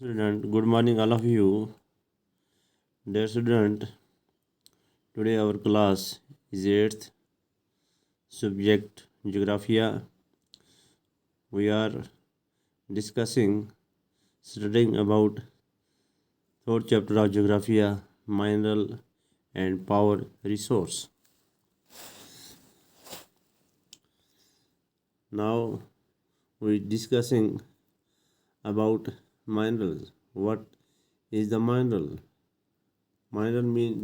Student, good morning, all of you. Dear student, today our class is 8th subject Geographia. We are discussing, studying about third chapter of Geographia, mineral and power resource. Now we discussing about minerals. What is the mineral? Mineral mean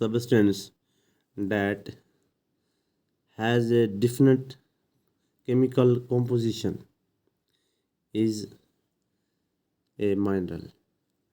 substance that has a definite chemical composition is a mineral,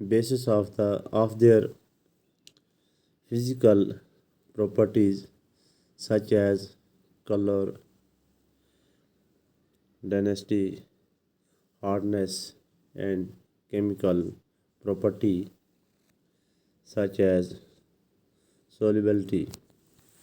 basis of their physical properties such as color, density, hardness, and chemical property such as solubility.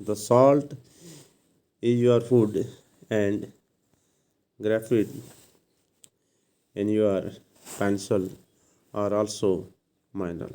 The salt is your food and graphite in your pencil are also mineral,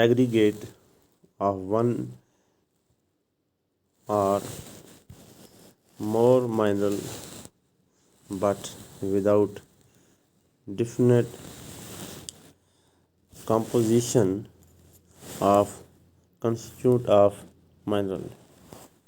aggregate of one or more mineral but without definite composition of constituent of mineral.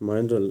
mineral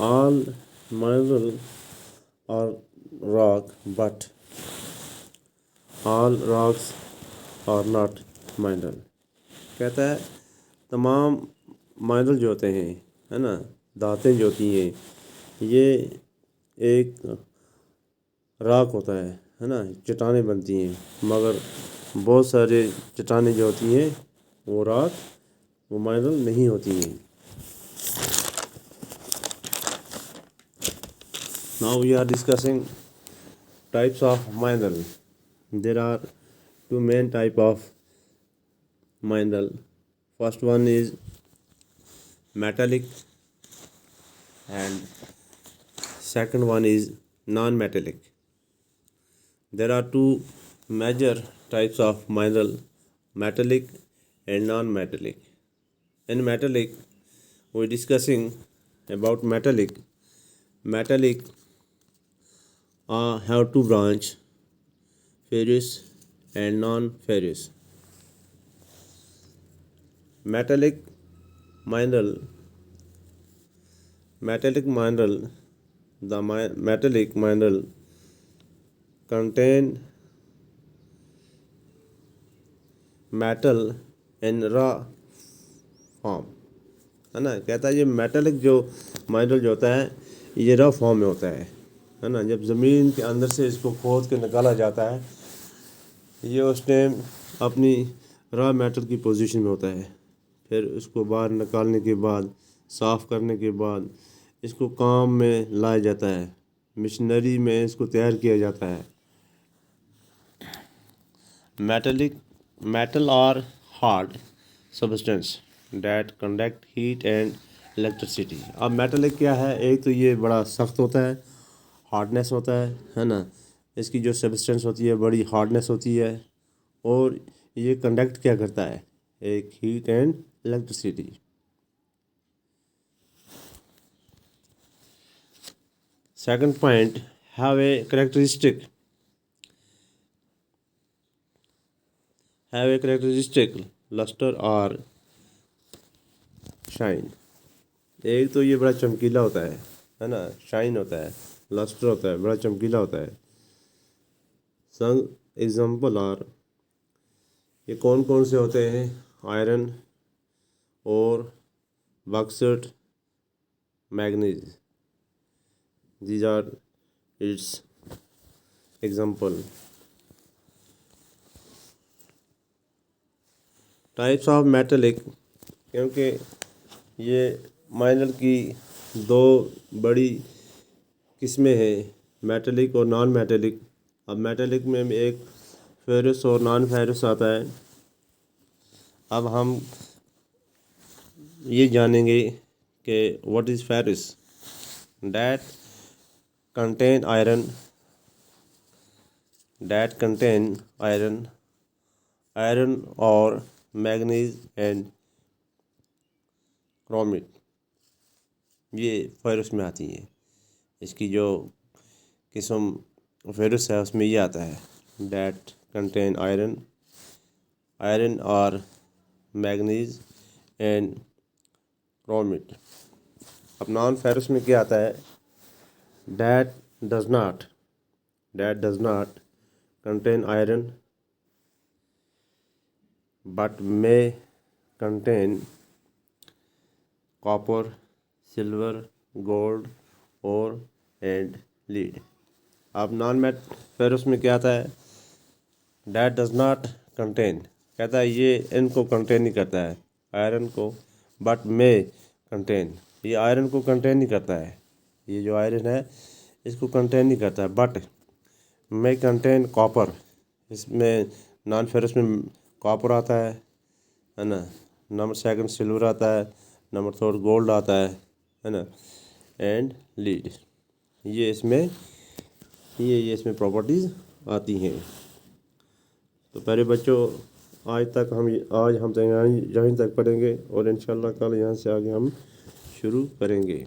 All mineral or rock, but all rocks are not mineral. کہتا ہے تمام mineral جو ہوتے ہیں ہے نا، دھاتیں جو ہوتی ہیں، یہ ایک راک ہوتا ہے نا، چٹانیں بنتی ہیں، مگر بہت سارے چٹانیں جو ہوتی ہیں وہ راک، وہ mineral نہیں ہوتی ہیں. Now we are discussing types of mineral. There are two main type of mineral. First one is metallic and second one is non-metallic. There are two major types of mineral, metallic and non-metallic. In metallic, we are discussing about metallic. Metallic have two branch, ferrous and non-ferrous. Metallic mineral, the metallic mineral contain metal in raw form. ہے نا، کہتا ہے یہ metallic جو مائنرل جو ہوتا ہے یہ را فارم میں ہوتا ہے نا. جب زمین کے اندر سے اس کو کھود کے نکالا جاتا ہے، یہ اس ٹائم اپنی را میٹل کی پوزیشن میں ہوتا ہے. پھر اس کو باہر نکالنے کے بعد، صاف کرنے کے بعد اس کو کام میں لایا جاتا ہے، مشینری میں اس کو تیار کیا جاتا ہے. Metal are hard substance that conduct heat and electricity. اب میٹلک کیا ہے؟ ایک تو یہ بڑا سخت ہوتا ہے، ہارڈنیس ہوتا ہے نا، اس کی جو سبسٹنس ہوتی ہے بڑی ہارڈنیس ہوتی ہے، اور یہ کنڈکٹ کیا کرتا ہے؟ ایک heat and electricity. Second point, have a characteristic luster or shine. ایک تو یہ بڑا چمکیلا ہوتا ہے نا، شائن ہوتا ہے، لسٹر ہوتا ہے، بڑا چمکیلا ہوتا ہے. سم ایگزامپل آر، یہ کون کون سے ہوتے ہیں؟ آئرن اور bauxite, manganese. These are its example. Types of metallic, کیونکہ یہ مائنرل کی دو بڑی قسمیں ہیں، میٹلک اور نان میٹلک. اب میٹلک میں ایک فیرس اور نان فیرس آتا ہے. اب ہم یہ جانیں گے کہ what is فیرس. That contain iron اور میگنیز اینڈ کرومٹ، یہ فیرس میں آتی ہیں. اس کی جو قسم فیرس ہے اس میں یہ آتا ہے، دیٹ کنٹین آئرن اور میگنیز اینڈ کرومٹ. اب نان فیرس میں کیا آتا ہے؟ That does not contain iron but may contain copper, silver, gold, ore and lead. اب نان فیرس میں کیا آتا ہے؟ that does not contain، کہتا ہے یہ ان کو کنٹین نہیں کرتا ہے، آئرن کو، but may contain، یہ آئرن کو کنٹین نہیں کرتا ہے، یہ جو آئرن ہے اس کو کنٹین نہیں کرتا ہے، but may contain copper. اس میں نان فیرس میں کاپر آتا ہے نا، نمبر سیکنڈ سلور آتا ہے، نمبر تھرڈ گولڈ آتا ہے نا، اینڈ لیڈ. یہ اس میں پراپرٹیز آتی ہیں. تو پہلے بچوں، آج ہم یہیں تک پڑھیں گے، اور انشاءاللہ کل یہاں سے آگے ہم شروع کریں گے.